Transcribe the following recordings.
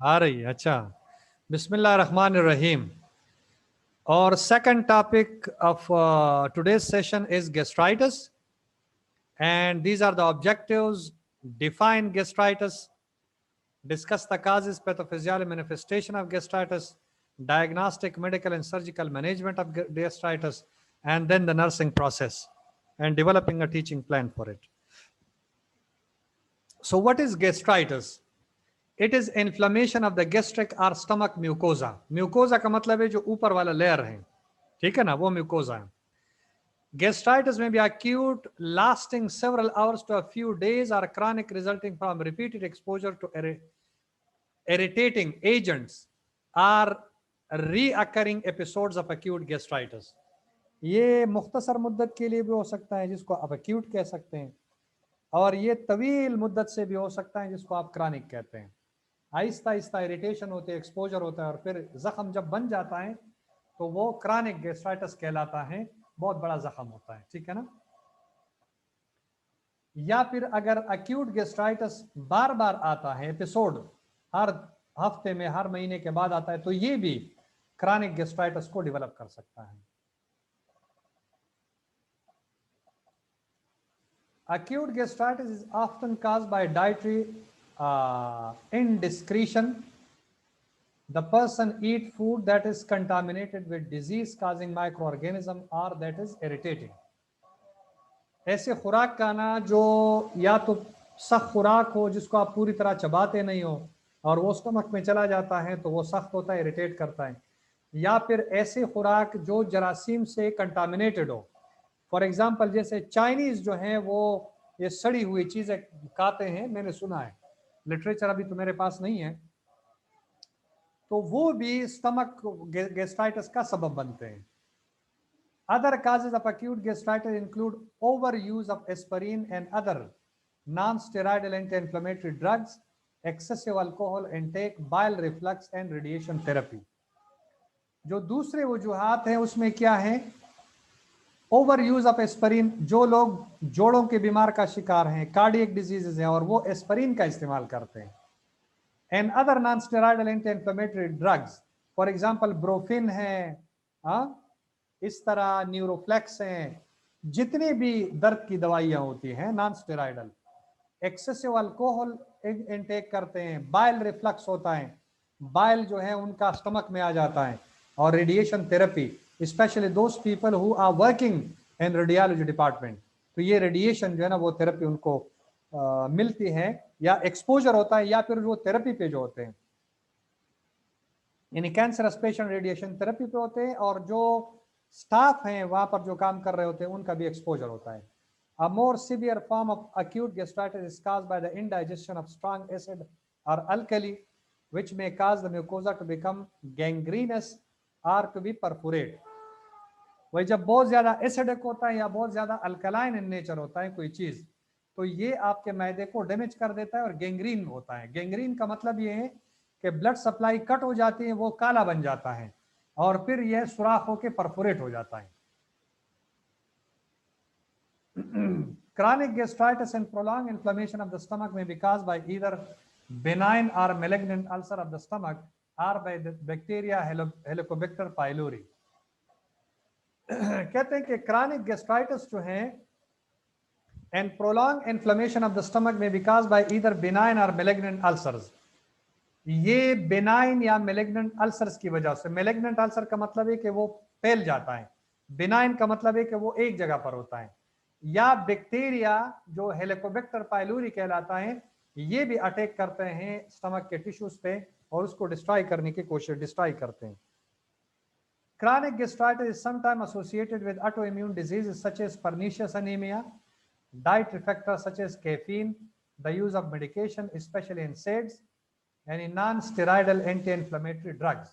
आ रही है, अच्छा। बिस्मिल्लाह रहमान रहीम। और second topic of today's session is gastritis, and these are the objectives: define gastritis, discuss the causes, pathophysiology, manifestation of gastritis, diagnostic, medical and surgical management of gastritis, and then the nursing process and developing a teaching plan for it. So what is gastritis? It is inflammation of the gastric or stomach mucosa. Mucosa का मतलब है जो ऊपर वाला layer है, ठीक है ना, वो म्यूकोजा है। Gastritis may be acute, lasting several hours to a few days, or chronic, resulting from repeated exposure to irritating agents or reoccurring episodes of acute gastritis. ये मुख्तसर मुद्दत के लिए भी हो सकता है जिसको आप acute कह सकते हैं, और ये तवील मुद्दत से भी हो सकता है जिसको आप क्रॉनिक कहते हैं। आहिस्ता आहिस्ता इरिटेशन होते हैं, एक्सपोजर होता है, और फिर जख्म जब बन जाता है तो वो क्रॉनिक गैस्ट्राइटिस कहलाता है, बहुत बड़ा जख्म होता है, ठीक है ना। या फिर अगर एक्यूट गैस्ट्राइटिस बार बार आता है, एपिसोड हर हफ्ते में, हर महीने के बाद आता है, तो ये भी क्रॉनिक गैस्ट्राइटिस को डेवलप कर सकता है। Acute gastritis is often caused by dietary indiscretion. The person eat food that is contaminated with disease-causing microorganism or that is irritating. ऐसे खुराक खाना जो या तो सख्त खुराक हो जिसको आप पूरी तरह चबाते नहीं हो और वो स्टमक में चला जाता है तो वो सख्त होता है, इरिटेट करता है, या फिर ऐसे खुराक जो जरासीम से कंटामिनेटेड हो। फॉर एग्जाम्पल जैसे चाइनीज जो है वो ये सड़ी हुई चीजें खाते हैं, मैंने सुना है, लिटरेचर अभी तो मेरे पास नहीं है, तो वो भी स्टमक गैस्ट्राइटिस का सबब बनते हैं। Other causes of acute gastritis include overuse of aspirin and other non-steroidal anti-inflammatory drugs, excessive alcohol intake, bile reflux and radiation therapy. जो दूसरे वजूहात हैं उसमें क्या है, ओवर यूज ऑफ एस्पिरिन, जो लोग जोड़ों के बीमार का शिकार हैं, कार्डियक डिजीजेज हैं, और वो एस्पिरिन का इस्तेमाल करते हैं, and other non steroidal anti inflammatory drugs, for example Brufen है, इस तरह न्यूरोफ्लेक्स हैं, जितनी भी दर्द की दवाइयां होती हैं non steroidal, excessive alcohol intake करते हैं, बाइल रिफ्लक्स होता है, बाइल जो है उनका स्टमक में आ जाता है, और radiation therapy, specially those people who are working in radiology department, तो ये रेडिएशन जो है ना वो थेरेपी उनको मिलती है, या एक्सपोजर होता है, या फिर वो थेरेपी पे जो होते हैं, यानी कैंसरस पेशेंट रेडिएशन थेरेपी पे होते हैं, और जो स्टाफ हैं वहां पर जो काम कर रहे होते हैं उनका भी एक्सपोजर होता है। A more severe form of acute gastritis is caused by the indigestion of strong acid or alkali, which may cause the mucosa to become gangrenous or to be perforate. वही जब बहुत ज्यादा एसिडिक होता है या बहुत ज्यादा अल्कलाइन इन नेचर होता है कोई चीज, तो ये आपके मैदे को डैमेज कर देता है और गैंग्रीन होता है। गैंग्रीन का मतलब ये है कि ब्लड सप्लाई कट हो जाती है, वो काला बन जाता है, और फिर यह सुराख होकर परफोरेट हो जाता है। Chronic gastritis and prolonged inflammation of the stomach may be caused by either benign or malignant ulcer of the stomach or by the bacteria Helicobacter pylori. कहते हैं कि chronic gastritis जो है and prolonged inflammation of the stomach may be caused by either benign or malignant ulcers. ये benign या malignant ulcers की वजह से, मेलिग्नेंट अल्सर का मतलब है कि वो फैल जाता है, बेनाइन का मतलब है कि वो एक जगह पर होता है, या बैक्टीरिया जो हेलिकोबैक्टर पाइलोरी कहलाता है, ये भी अटैक करते हैं स्टमक के टिश्यूज पे और उसको डिस्ट्रॉय करने की कोशिश, डिस्ट्रॉय करते हैं। Chronic gastritis is sometimes associated with autoimmune diseases such as pernicious anemia, dietary factors such as caffeine, the use of medication, especially NSAIDs, and in non-steroidal anti-inflammatory drugs,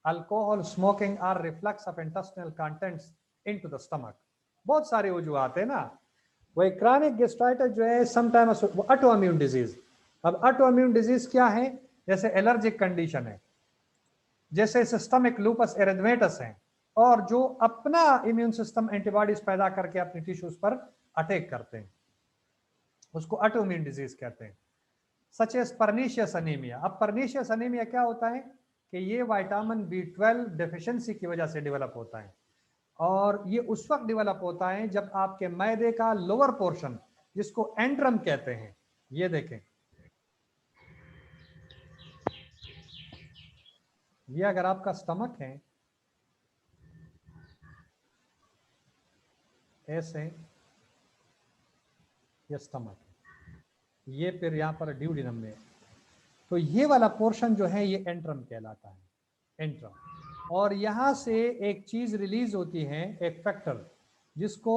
alcohol, smoking, or reflux of intestinal contents into the stomach. बहुत सारे वजूहात है ना। वही chronic gastritis जो है sometimes autoimmune disease. अब autoimmune disease क्या है, जैसे एलर्जिक कंडीशन है, जैसे सिस्टमिक लूपस एरिथमेटस है, और जो अपना इम्यून सिस्टम एंटीबॉडीज पैदा करके अपने टिश्यूज पर अटैक करते हैं, उसको ऑटोइम्यून डिजीज कहते हैं। Such as pernicious anaemia. अब पर्नीशियस अनीमिया क्या होता है कि ये विटामिन B12 डेफिशिएंसी की वजह से डेवलप होता है, और ये उस वक्त डेवलप होता है जब आपके मैदे का लोअर पोर्शन, जिसको एंट्रम कहते हैं, ये देखें, ये अगर आपका स्टमक है ऐसे, ये स्टमक, ये फिर यहाँ पर ड्यूडिनम में, तो ये वाला पोर्शन जो है ये एंट्रम कहलाता है, एंट्रम। और यहाँ से एक चीज रिलीज होती है, एक फैक्टर, जिसको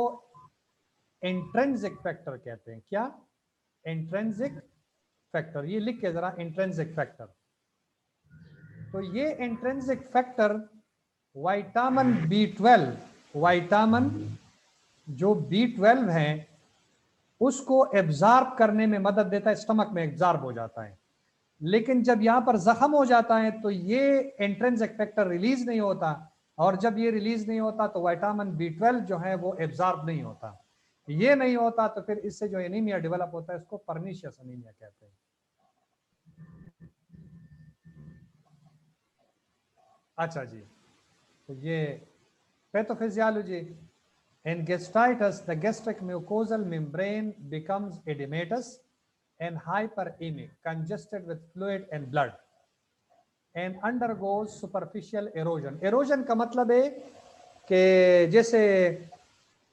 इंट्रिंसिक फैक्टर कहते हैं। क्या? Intrinsic factor. ये लिख के जरा, इंट्रिंसिक फैक्टर। तो ये intrinsic factor vitamin B12, vitamin जो B12 है उसको एब्जॉर्ब करने में मदद देता है, स्टमक में एब्जॉर्ब हो जाता है। लेकिन जब यहाँ पर जख्म हो जाता है तो ये इंट्रिंसिक फैक्टर रिलीज नहीं होता, और जब ये रिलीज नहीं होता तो विटामिन B12 जो है वो एब्जॉर्ब नहीं होता। ये नहीं होता तो फिर इससे जो एनीमिया डेवलप होता है उसको पर्नीशियस एनीमिया कहते हैं। अच्छा जी, तो ये pathophysiology. In gastritis, the gastric mucosal membrane becomes edematous and hyperemic, congested with fluid and blood, and undergoes superficial erosion. Erosion का मतलब है कि जैसे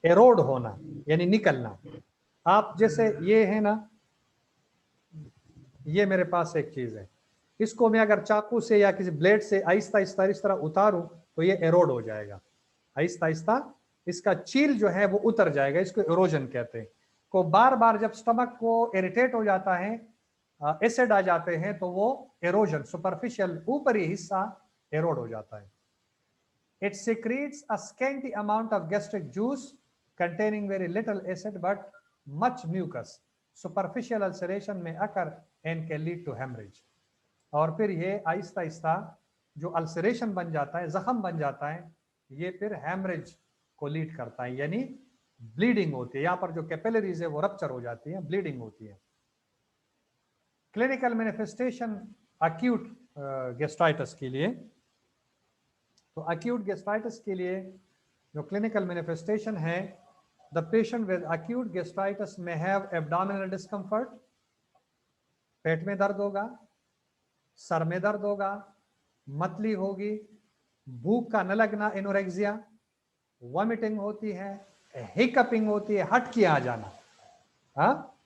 एरोड होना, यानी निकलना। आप जैसे ये है ना, ये मेरे पास एक चीज है, इसको मैं अगर चाकू से या किसी ब्लेड से आहिस्ता आहिस्ता इस तरह उतारूं तो ये एरोड हो जाएगा, आहिस्ता आहिस्ता इसका चील जो है वो उतर जाएगा, इसको एरोजन कहते हैं। को बार बार जब स्टमक को इरिटेट हो जाता है, एसिड आ जाते हैं, तो वो एरोजन, सुपरफिशियल ऊपरी हिस्सा एरोड हो जाता है। It secretes a scanty amount of gastric juice containing very little acid but much mucus. Superficial ulceration may occur and can lead to hemorrhage. और फिर ये आहिस्ता आहिस्ता जो अल्सरेशन बन जाता है, जख्म बन जाता है, ये फिर हैमरेज को लीड करता है, यानी ब्लीडिंग होती है। यहाँ पर जो कैपिलरीज है वो रप्चर हो जाती है, ब्लीडिंग होती है। क्लिनिकल मैनिफेस्टेशन अक्यूट गैस्ट्राइटिस के लिए, तो अक्यूट गैस्ट्राइटिस के लिए जो क्लिनिकल मैनिफेस्टेशन है, the patient with acute gastritis में हैव एब्डोमिनल डिस्कम्फर्ट, पेट में दर्द होगा, सर में दर्द होगा, मतली होगी, भूख का न लगना एनोरेक्सिया, वॉमिटिंग होती है, हिकअपिंग होती है, हटकी आ जाना, हाँ,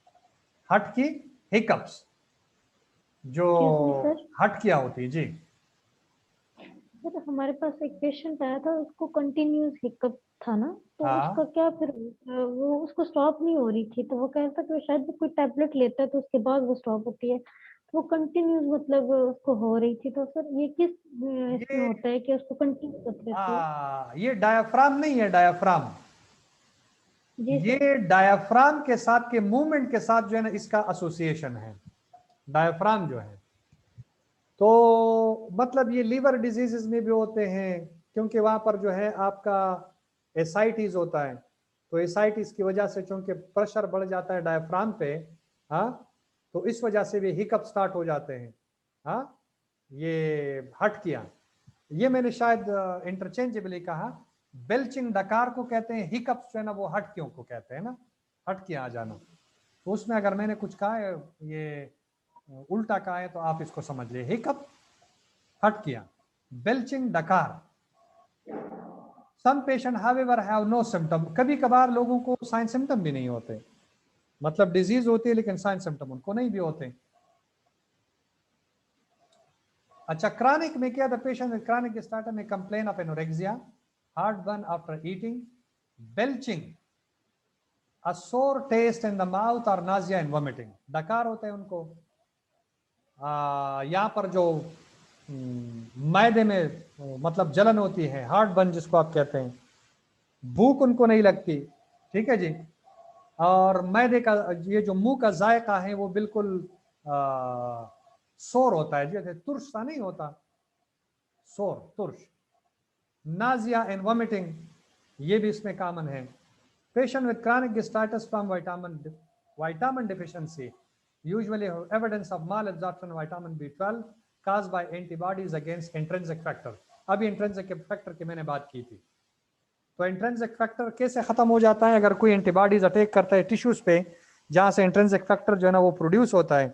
हटकी, हिकअप्स, जो हटकिया होती है। जी सर, हमारे पास एक पेशेंट आया था, उसको कंटिन्यूस हिकअप था ना, तो उसका क्या फिर वो उसको स्टॉप नहीं हो रही थी, तो वो कह रहा था कि शायद कोई टैबलेट लेता है तो उसके बाद वो स्टॉप होती है, तो वो कंटिन्यूस मतलब उसको हो रही थी। तो सर ये किस इसमें होता है कि उसको कंटिन्यूस होती रहती है? ये डायाफ्राम नहीं है, डायाफ्राम, ये डायाफ्राम के साथ के मूवमेंट के साथ जो है ना इसका एसोसिएशन है, डायाफ्राम जो है। तो मतलब ये लीवर डिजीजेस में भी होते हैं, क्योंकि वहां पर जो है आपका एसाइटिस होता है, तो एसाइटिस की वजह से चूंकि प्रेशर बढ़ जाता है डायफ्राम पे, हाँ, तो इस वजह से भी हिकअप स्टार्ट हो जाते हैं। हाँ, ये हटकियां, ये मैंने शायद इंटरचेंजेबली कहा, बेल्चिंग डकार को कहते हैं, हिकअप्स जो है ना वो हटकियों को कहते हैं ना, हटकियां आ जाना। तो उसमें अगर मैंने कुछ कहा है ये उल्टा कहा है तो आप इसको समझ लिए, हिकअप, हटकियां, बेल्चिंग डकार। Some patient however have no symptom, कभी कभार लोगों को साइन सिम्टम भी नहीं होते, मतलब डिजीज होती है लेकिन साइन सिम्टम उनको नहीं भी होते। अच्छा, क्रॉनिक में क्या? The patient with chronic gastritis में complain of anorexia, heartburn after eating, belching, a sour taste in the mouth और नाजिया एंड वॉमिटिंग। डकार होते हैं उनको, यहाँ पर जो मैदे में मतलब जलन होती है, हार्ट बर्न जिसको आप कहते हैं, भूख उनको नहीं लगती, ठीक है जी, और मैदे का ये जो मुंह का जायका है वो बिल्कुल सोर होता है, जैसे तुर्श सा नहीं होता, सोर, तुर्श, नाजिया एंड वॉमिटिंग, ये भी इसमें कॉमन है। Patient with chronic gastritis from vitamin deficiency, usually have evidence of malabsorption of vitamin B12 caused by antibodies against intrinsic factor. अभी इंट्रिंसिक फैक्टर की मैंने बात की थी। तो इंट्रिंसिक फैक्टर कैसे खत्म हो जाता है? अगर कोई एंटीबॉडीज अटैक करता है टिश्यूज पे जहां से इंट्रिंसिक फैक्टर जो है ना वो प्रोड्यूस होता है,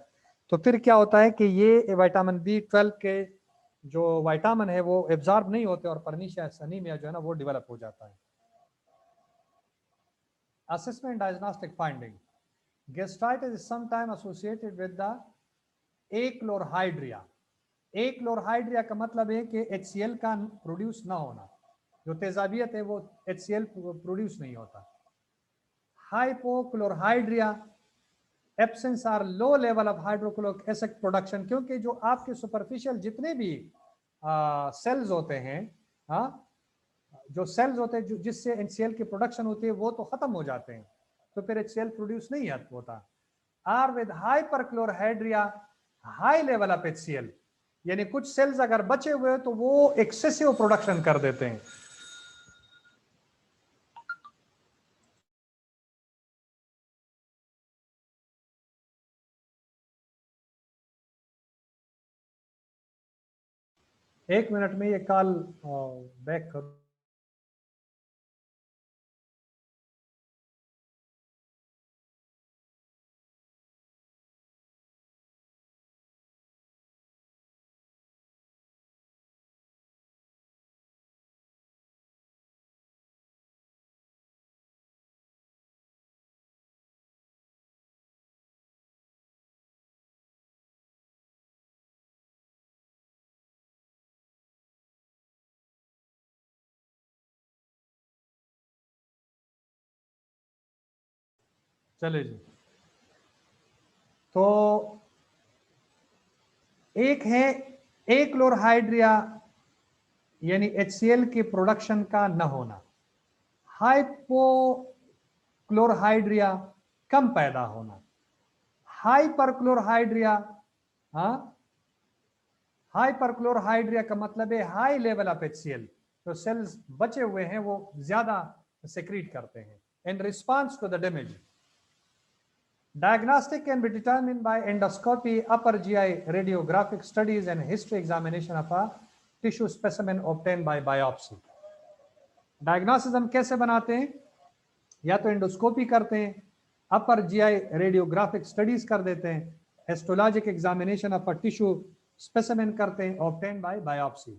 तो फिर क्या होता है कि ये विटामिन B12 के जो विटामिन है वो एब्जॉर्ब नहीं होते और पर्नीशियस एनीमिया जो है ना वो डेवलप हो जाता है। Assessment diagnostic finding. Gastritis is sometimes associated with the achlorhydria. achlorhydria का मतलब है कि HCl का प्रोड्यूस ना होना, जो तेजाबियत है वो HCl प्रोड्यूस नहीं होता। hypochlorhydria, absence or low level of hydrochloric acid production, क्योंकि जो आपके सुपरफिशियल जितने भी सेल्स होते हैं, जो सेल्स होते हैं जिससे HCl की प्रोडक्शन होती है वो तो खत्म हो जाते हैं, तो फिर HCl प्रोड्यूस नहीं होता। Or with hyperchlorhydria, high level of HCl, यानी कुछ सेल्स अगर बचे हुए तो वो एक्सेसिव प्रोडक्शन कर देते हैं। एक मिनट में ये कॉल बैक करो। चले जी, तो एक है एक्लोरहाइड्रिया यानी HCl की प्रोडक्शन का न होना, हाइपोक्लोरहाइड्रिया कम पैदा होना, हाइपरक्लोरहाइड्रिया, हाइपरक्लोरहाइड्रिया का मतलब है हाई लेवल ऑफ HCl, तो सेल्स बचे हुए हैं वो ज्यादा सेक्रीट करते हैं in response to the damage. Diagnostic can be determined by endoscopy, upper GI radiographic studies and history examination of a tissue specimen obtained by biopsy. Diagnosis हम कैसे बनाते हैं? या तो एंडोस्कोपी करते हैं, अपर GI रेडियोग्राफिक स्टडीज कर देते हैं, histologic examination of a tissue specimen करते हैं obtained by biopsy.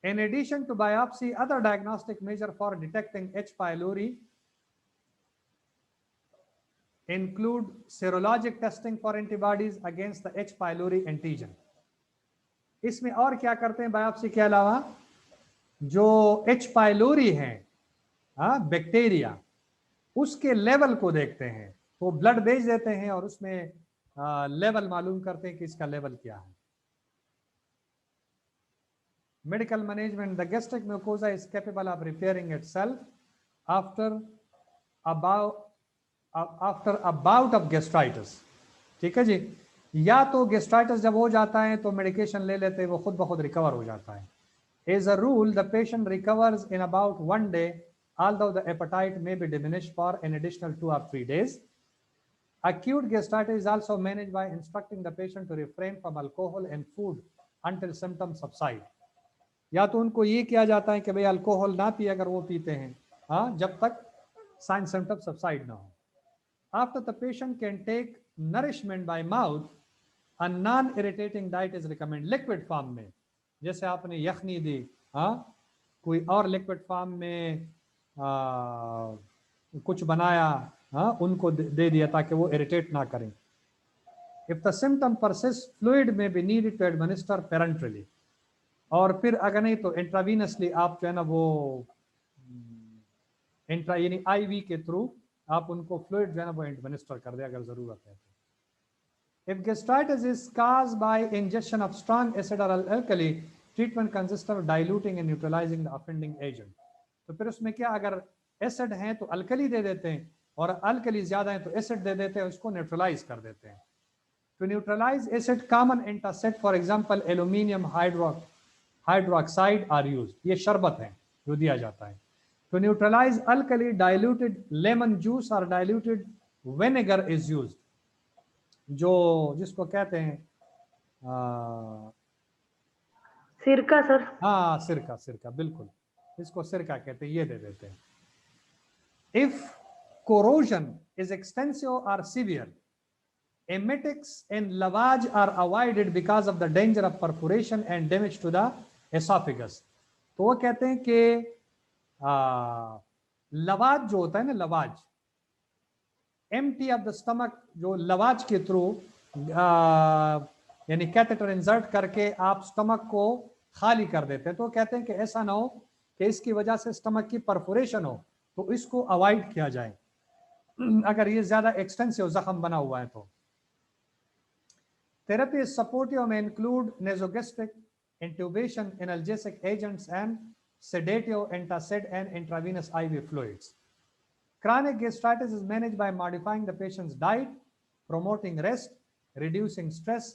In addition to biopsy, other diagnostic measure for detecting H. pylori include serologic testing for antibodies against the H. pylori antigen. इसमें और क्या करते हैं बायोप्सी के अलावा? जो H. pylori है बैक्टीरिया, उसके लेवल को देखते हैं, तो ब्लड भेज देते हैं और उसमें लेवल मालूम करते हैं कि इसका लेवल क्या है। Medical management, the gastric mucosa is capable of repairing itself after a bout of gastritis. ठीक है जी, या तो गैस्ट्राइटिस जब हो जाता है तो मेडिकेशन ले लेते हैं, वो खुद ब खुद रिकवर हो जाता है। As a rule the patient recovers in about 1 day, although the appetite may be diminished for an additional 2 or 3 days. Acute gastritis is also managed by instructing the patient to refrain from alcohol and food until symptoms subside. या तो उनको ये किया जाता है कि भाई alcohol ना पिए अगर वो पीते हैं, जब तक साइन सिम्टम सबसाइड ना हो। After the patient can take nourishment by mouth, a non-irritating diet is recommended. Liquid form में, जैसे आपने यखनी दी, कोई और लिक्विड फॉर्म में कुछ बनाया, उनको दे दिया ताकि वो इरिटेट ना करें। If the symptom persists, fluid may be needed to administer parenterally. और फिर अगर नहीं तो इंट्रावीनसली आप जो है ना वो यानी IV के थ्रू आप उनको फ्लूइड जो है ना वो एडमिनिस्टर कर दे अगर जरूरत है। If gastritis is caused by ingestion of strong acid or alkali, treatment consists of diluting and neutralizing the offending agent. तो फिर उसमें क्या, अगर एसिड है तो अल्कली दे देते हैं और अल्कली ज्यादा है तो एसिड दे देते हैं, उसको न्यूट्रलाइज कर देते हैं। To neutralize acid, common antacid, for example aluminium hydroxide are used. ये शरबत है जो दिया जाता है। To neutralize alkali, diluted lemon juice or diluted vinegar is used. जो जिसको कहते हैं सिरका सर। हाँ सिरका, सिरका बिल्कुल, इसको सिरका कहते हैं, ये दे देते हैं। If corrosion is extensive or severe, emetics and lavage are avoided because of the danger of perforation and damage to the esophagus। तो वो कहते हैं कि लवाज जो होता है ना, लवाज, एम्प्टी ऑफ द स्टमक, जो लवाज के थ्रू यानी कैथेटर इंसर्ट करके आप स्टमक को खाली कर देते हैं, तो कहते हैं कि ऐसा ना हो कि इसकी वजह से स्टमक की परफोरेशन हो, तो इसको अवॉइड किया जाए अगर ये ज्यादा एक्सटेंसिव जख्म बना हुआ है तो। थेरेपी सपोर्टिव में include nasogastric, intubation, analgesic agents and sedative, antacid and intravenous IV fluids. Chronic gastritis is managed by modifying the patient's diet, promoting rest, reducing stress,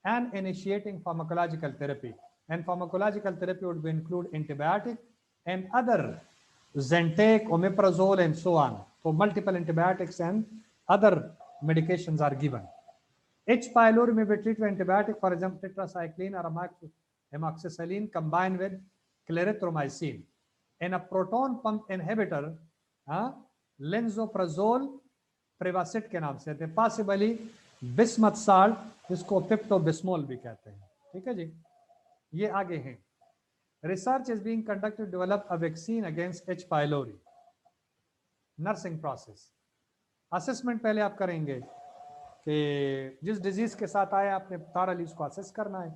and initiating pharmacological therapy. And pharmacological therapy would include antibiotic and other Zantac, omeprazole, and so on. So multiple antibiotics and other medications are given. H. pylori may be treated with antibiotic, for example, tetracycline or amoxicillin combined with clarithromycin. And a proton pump inhibitor, लेंजोप्राजोल प्रेवासिट के नाम से थे, possibly bismuth salt, जिसको पेप्टोबिस्मोल भी कहते हैं। ठीक है जी, ये आगे हैं। Research is being conducted develop a vaccine against H pylori. Nursing process, assessment पहले आप करेंगे कि जिस डिजीज के साथ आए आपने थारली उसको असेस करना है,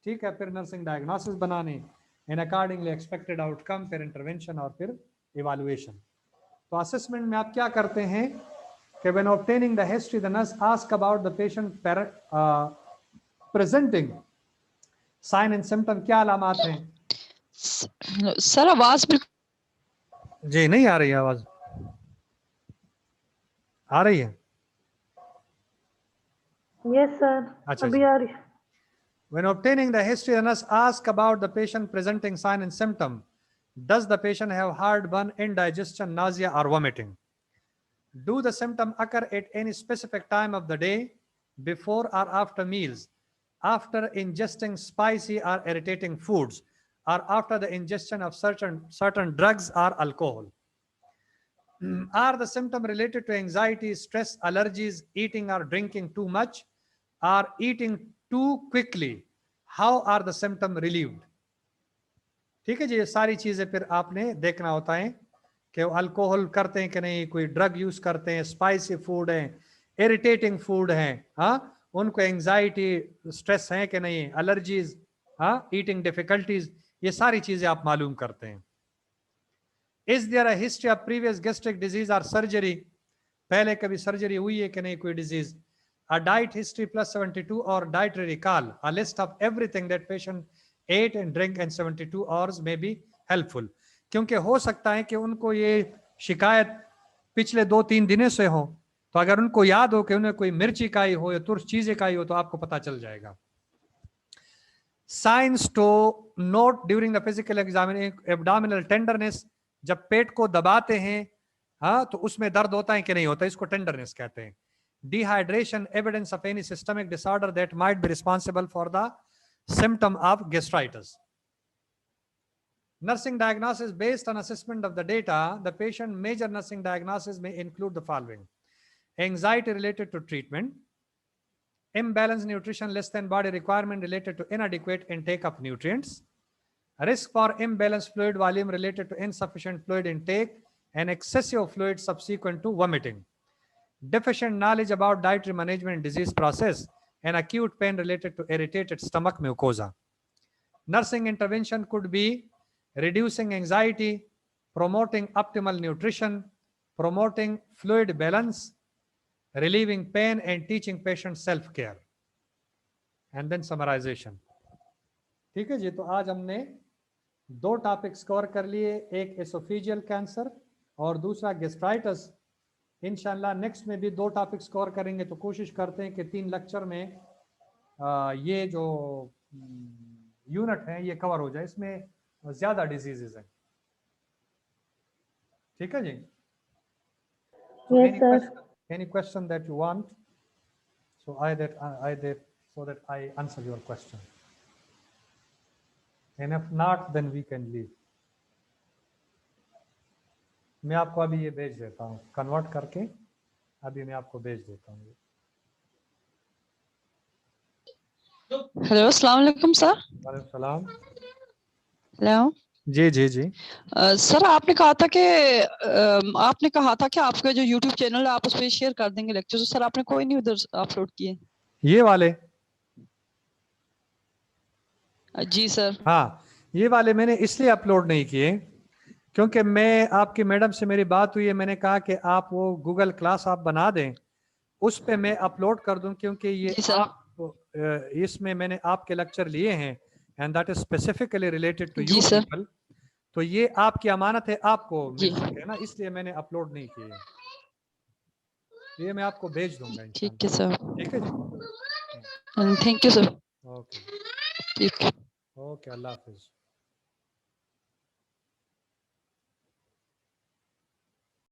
ठीक है, फिर नर्सिंग डायग्नोसिस बनाने, एंड अकॉर्डिंगली एक्सपेक्टेड आउटकम, फिर इंटरवेंशन और फिर इवैल्यूएशन। तो असेसमेंट में आप क्या करते हैं कि when obtaining the history, the nurse ask about the patient presenting sign and symptom, क्या अलामात हैं? सर आवाज बिल्कुल जी नहीं आ रही है, आवाज आ रही है? यस सर, अच्छा अभी जी। आ रही है। When obtaining the history, the nurse ask about the patient presenting sign and symptom. Does the patient have heartburn, indigestion, nausea or vomiting? Do the symptom occur at any specific time of the day, before or after meals, after ingesting spicy or irritating foods, or after the ingestion of certain drugs or alcohol? Are the symptoms related to anxiety, stress, allergies, eating or drinking too much, or eating too quickly? How are the symptoms relieved? ठीक है जी, ये सारी चीजें फिर आपने देखना होता है कि अल्कोहल करते हैं कि नहीं, कोई ड्रग यूज करते हैं, स्पाइसी फूड है, इरिटेटिंग फूड है, हाँ, उनको एंजाइटी स्ट्रेस है कि नहीं, एलर्जीज, हाँ, ईटिंग डिफिकल्टीज, ये सारी चीजें आप मालूम करते हैं। Is there a history of previous gastric disease और सर्जरी, पहले कभी सर्जरी हुई है कि नहीं कोई disease? A diet history plus 72 और dietary recall, a list of everything that patient ate and drink in 72 hours में बी हेल्पफुल। क्योंकि हो सकता है कि उनको ये शिकायत पिछले 2-3 दिनों से हो, तो अगर उनको याद हो कि उन्हें कोई मिर्ची खाई हो या तुर्स चीजें खाई हो, तो आपको पता चल जाएगा। Signs to note during the physical examination, abdominal tenderness, जब पेट को दबाते हैं, हाँ, तो उसमें दर्द होता है कि नहीं होता, इसको टेंडरनेस कहते हैं। Dehydration, evidence of any systemic disorder that might be responsible for the symptom of gastritis. Nursing diagnosis based on assessment of the data. The patient major nursing diagnosis may include the following: anxiety related to treatment, imbalanced nutrition less than body requirement related to inadequate intake of nutrients, risk for imbalanced fluid volume related to insufficient fluid intake and excessive fluid subsequent to vomiting, deficient knowledge about dietary management disease process, and acute pain related to irritated stomach mucosa. Nursing intervention could be reducing anxiety, promoting optimal nutrition, promoting fluid balance, relieving pain, and teaching patients self-care. And then summarization. ठीक है जी, तो आज हमने 2 topics cover कर लिए, एक oesophageal cancer और दूसरा गैस्ट्राइटिस। इंशाल्लाह नेक्स्ट में भी 2 टॉपिक्स कवर करेंगे, तो कोशिश करते हैं कि 3 लेक्चर में ये जो यूनिट है ये कवर हो जाए, इसमें ज्यादा डिजीजेस हैं। ठीक है जी? Yes sir. Any question that you want? So so that I answer your question. And if not, then we can leave. मैं आपको अभी ये भेज देता हूँ, कन्वर्ट करके अभी मैं आपको भेज देता हूँ. हेलो, अस्सलाम वालेकुम सर. वालेकुम सलाम. हेलो. जी जी जी. सर आपने कहा था कि आपका जो YouTube चैनल है आप उस पर शेयर कर देंगे लेक्चर. तो सर आपने कोई नहीं उधर अपलोड किए. ये वाले? जी सर. हाँ, ये वाले मैंने इसलिए अपलोड नहीं किए क्योंकि मैं आपकी मैडम से मेरी बात हुई है, मैंने कहा कि आप वो गूगल क्लास आप बना दें, उस पे मैं अपलोड कर दूं, क्योंकि ये आप इसमें मैंने आपके लेक्चर लिए हैं and that is specifically related to you people. तो ये आपकी अमानत है, आपको मिल सके ना, इसलिए मैंने अपलोड नहीं किए. ये मैं आपको भेज दूंगा. ठीक है सर. ठीक है जी. Thank you sir. ओके. ठीक है. ओके, अल्लाह हाफिज.